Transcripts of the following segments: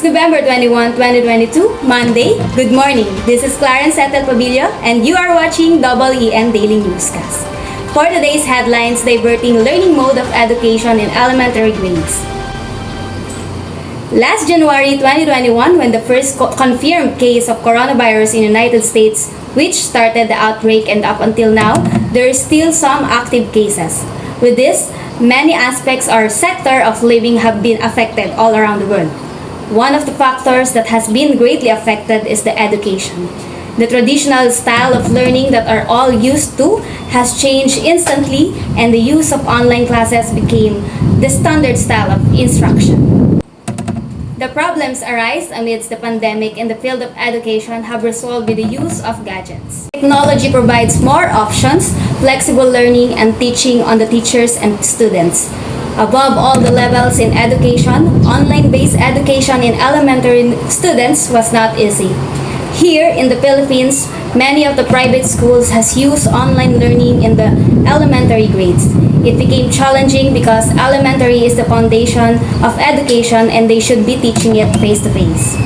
It's November 21, 2022, Monday. Good morning. This is Clarence Setel Pabilio, and you are watching EEN Daily Newscast. For today's headlines, diverting learning mode of education in elementary grades. Last January 2021, when the first confirmed case of coronavirus in the United States, which started the outbreak, and up until now, there are still some active cases. With this, many aspects or sector of living have been affected all around the world. One of the factors that has been greatly affected is the education. The traditional style of learning that are all used to has changed instantly, and the use of online classes became the standard style of instruction. The problems arise amidst the pandemic in the field of education have resolved with the use of gadgets. Technology provides more options, flexible learning, and teaching on the teachers and students. Above all the levels in education, online-based education in elementary students was not easy. Here in the Philippines, many of the private schools has used online learning in the elementary grades. It became challenging because elementary is the foundation of education and they should be teaching it face-to-face.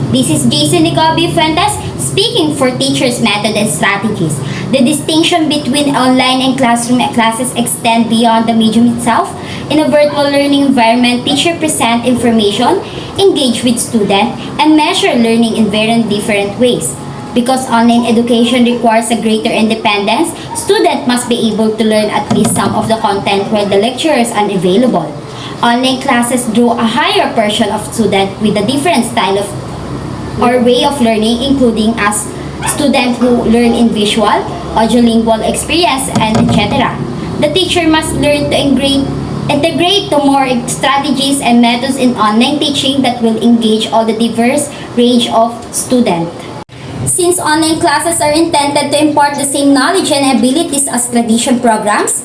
This is Jason Nicobi Fuentes speaking for teachers' method and strategies. The distinction between online and classroom classes extend beyond the medium itself. In a virtual learning environment, teachers present information, engage with students, and measure learning in very different ways. Because online education requires a greater independence, students must be able to learn at least some of the content where the lecturers are unavailable. Online classes draw a higher portion of students with a different style of or way of learning, including as students who learn in visual, audiolingual experience, and etc. The teacher must learn to integrate to more strategies and methods in online teaching that will engage all the diverse range of students. Since online classes are intended to impart the same knowledge and abilities as traditional programs,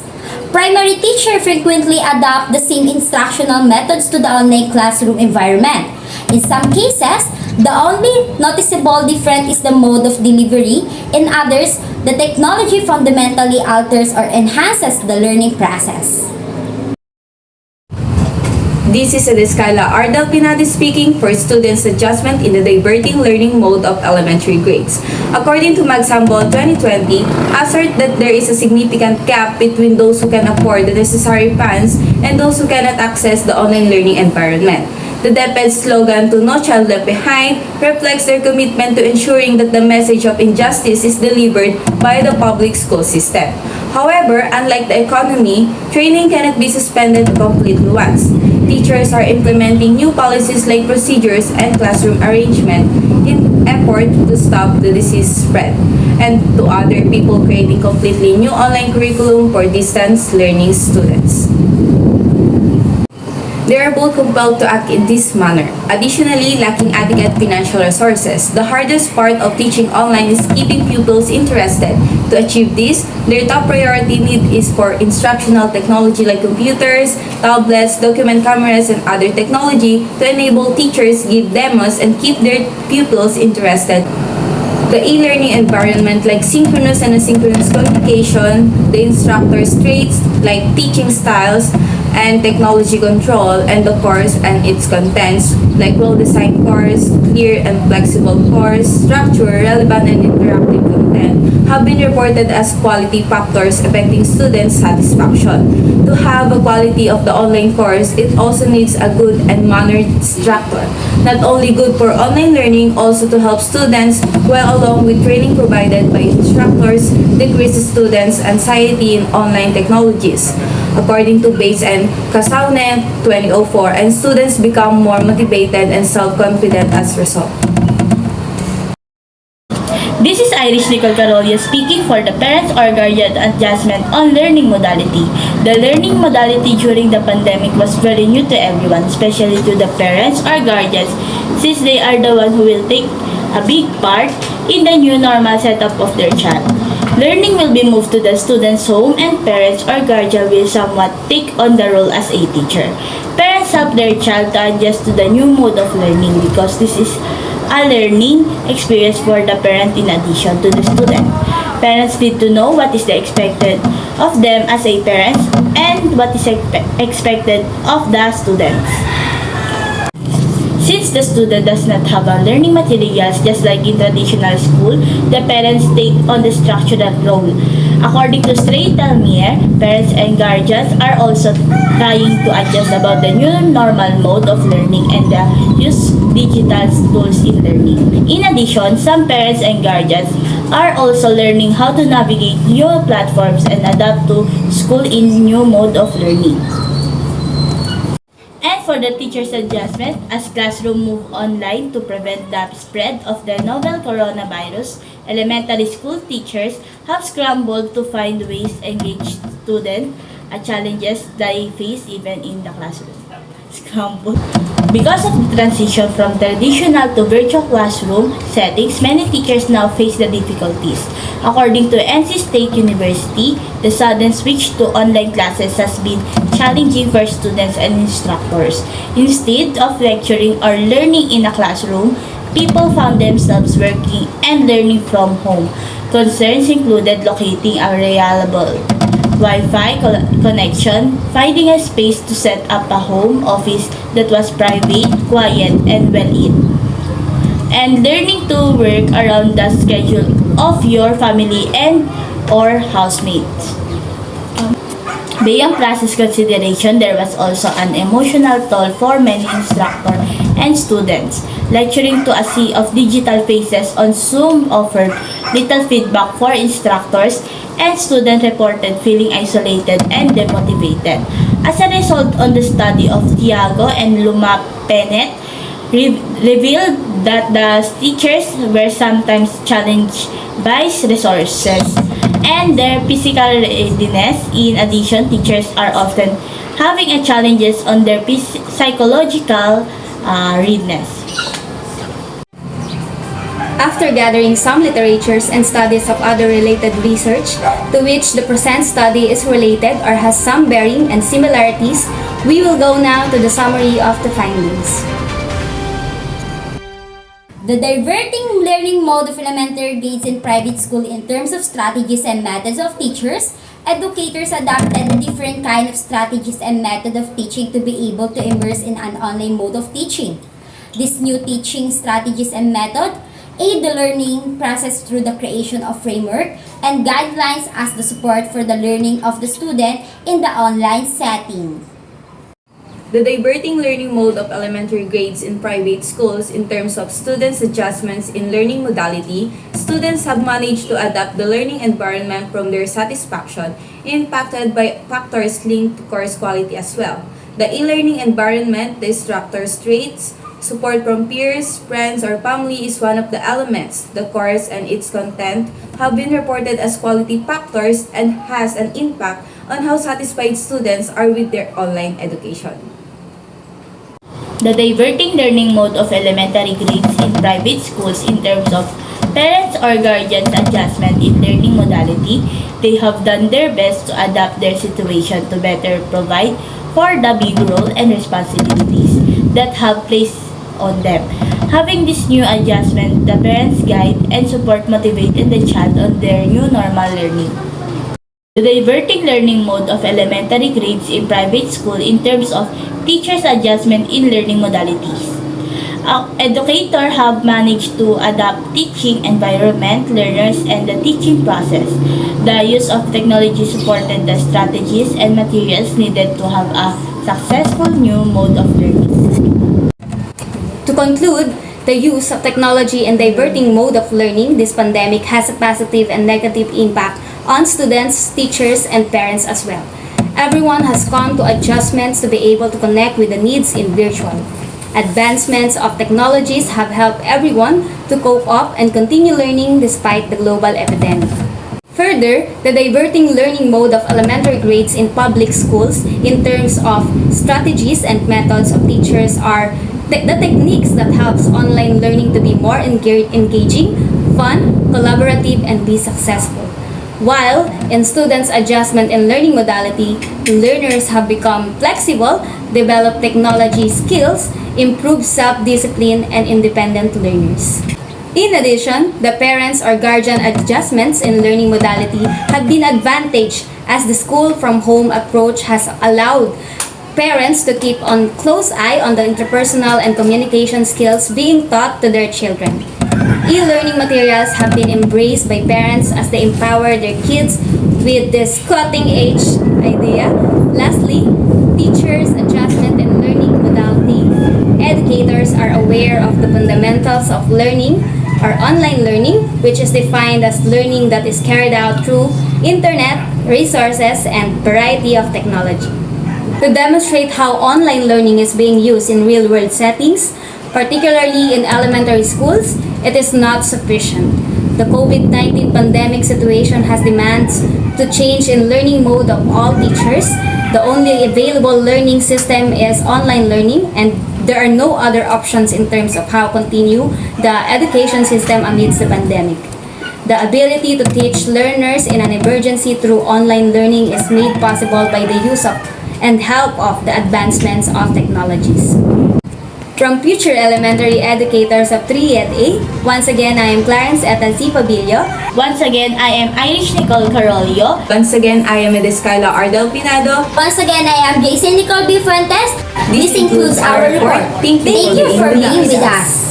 primary teachers frequently adopt the same instructional methods to the online classroom environment. In some cases, the only noticeable difference is the mode of delivery. In others, the technology fundamentally alters or enhances the learning process. This is Adescala Ardal Pinati speaking for students' adjustment in the diverting learning mode of elementary grades. According to Magsambol 2020, assert that there is a significant gap between those who can afford the necessary funds and those who cannot access the online learning environment. The DepEd slogan, "To No Child Left Behind," reflects their commitment to ensuring that the message of injustice is delivered by the public school system. However, unlike the economy, training cannot be suspended completely once. Teachers are implementing new policies like procedures and classroom arrangement in effort to stop the disease spread, and to other people creating completely new online curriculum for distance learning students. They are both compelled to act in this manner. Additionally, lacking adequate financial resources. The hardest part of teaching online is keeping pupils interested. To achieve this, their top priority need is for instructional technology like computers, tablets, document cameras, and other technology to enable teachers give demos and keep their pupils interested. The e-learning environment like synchronous and asynchronous communication, the instructor's traits like teaching styles, and technology control, and the course and its contents like well-designed course, clear and flexible course, structure, relevant and interactive content have been reported as quality factors affecting students' satisfaction. To have a quality of the online course, it also needs a good and mannered instructor. Not only good for online learning, also to help students, well along with training provided by instructors, decrease students' anxiety in online technologies. According to Bates and Casaune 2004, and students become more motivated and self-confident as a result. This is Irish Nicole Carolia speaking for the Parents or Guardian Adjustment on Learning Modality. The learning modality during the pandemic was very new to everyone, especially to the parents or guardians, since they are the ones who will take a big part in the new normal setup of their child. Learning will be moved to the student's home, and parents or guardian will somewhat take on the role as a teacher. Parents help their child to adjust to the new mode of learning because this is a learning experience for the parent in addition to the student. Parents need to know what is expected of them as a parent and what is expected of the students. Since the student does not have a learning materials just like in traditional school, the parents take on the structural role. According to Stray Talmier, parents and guardians are also trying to adjust about the new normal mode of learning and the use digital tools in learning. In addition, some parents and guardians are also learning how to navigate new platforms and adapt to school in new mode of learning. And for the teacher's adjustment, as classroom move online to prevent the spread of the novel coronavirus, elementary school teachers have scrambled to find ways to engage students at challenges they face even in the classroom. Scrambled. Because of the transition from traditional to virtual classroom settings, many teachers now face the difficulties. According to NC State University, the sudden switch to online classes has been challenging for students and instructors. Instead of lecturing or learning in a classroom, people found themselves working and learning from home. Concerns included locating a reliable Wi-Fi connection, finding a space to set up a home office that was private, quiet, and well-lit, and learning to work around the schedule of your family and or housemates. Beyond process consideration, there was also an emotional toll for many instructors and students. Lecturing to a sea of digital faces on Zoom offered little feedback for instructors, and students reported feeling isolated and demotivated. As a result, on the study of Tiago and Luma Penet revealed that the teachers were sometimes challenged by resources and their physical readiness. In addition, teachers are often having a challenges on their psychological readiness. After gathering some literatures and studies of other related research to which the present study is related or has some bearing and similarities, we will go now to the summary of the findings. The diverting learning mode of elementary grades in private school in terms of strategies and methods of teachers, educators adopted a different kind of strategies and method of teaching to be able to immerse in an online mode of teaching. These new teaching strategies and method aid the learning process through the creation of framework and guidelines as the support for the learning of the student in the online setting. The diverting learning mode of elementary grades in private schools in terms of students' adjustments in learning modality, students have managed to adapt the learning environment from their satisfaction, impacted by factors linked to course quality as well. The e-learning environment, the instructor's traits, support from peers, friends, or family is one of the elements. The course and its content have been reported as quality factors and has an impact on how satisfied students are with their online education. The diverting learning mode of elementary grades in private schools in terms of parents or guardians adjustment in learning modality, they have done their best to adapt their situation to better provide for the big role and responsibilities that have placed on them. Having this new adjustment, the parents guide and support motivated the child on their new normal learning. The diverting learning mode of elementary grades in private school in terms of teachers' adjustment in learning modalities. Educators have managed to adapt teaching environment, learners, and the teaching process. The use of technology supported the strategies and materials needed to have a successful new mode of learning. To conclude, the use of technology and diverting mode of learning this pandemic has a positive and negative impact on students, teachers, and parents as well. Everyone has come to adjustments to be able to connect with the needs in virtual. Advancements of technologies have helped everyone to cope up and continue learning despite the global epidemic. Further, the diverting learning mode of elementary grades in public schools in terms of strategies and methods of teachers are the techniques that helps online learning to be more engaging, fun, collaborative, and be successful. While in students' adjustment in learning modality, learners have become flexible, develop technology skills, improve self-discipline, and independent learners. In addition, the parents or guardian adjustments in learning modality have been advantaged as the school from home approach has allowed parents to keep on close eye on the interpersonal and communication skills being taught to their children. E-learning materials have been embraced by parents as they empower their kids with this cutting-edge idea. Lastly, teachers' adjustment and learning modality. Educators are aware of the fundamentals of learning or online learning, which is defined as learning that is carried out through internet, resources, and variety of technology. To demonstrate how online learning is being used in real-world settings, particularly in elementary schools, it is not sufficient. The COVID-19 pandemic situation has demands to change in learning mode of all teachers. The only available learning system is online learning, and there are no other options in terms of how continue the education system amidst the pandemic. The ability to teach learners in an emergency through online learning is made possible by the use of and help of the advancements of technologies. From future elementary educators of 3 once again I am Clarence Etansi Pabilio. Once again, I am Irish Nicole Carolio. Once again, I am Edescarla Ardel Pinado. Once again, I am Jason Nicole B. Fuentes. This includes our report. Thank you for being with us.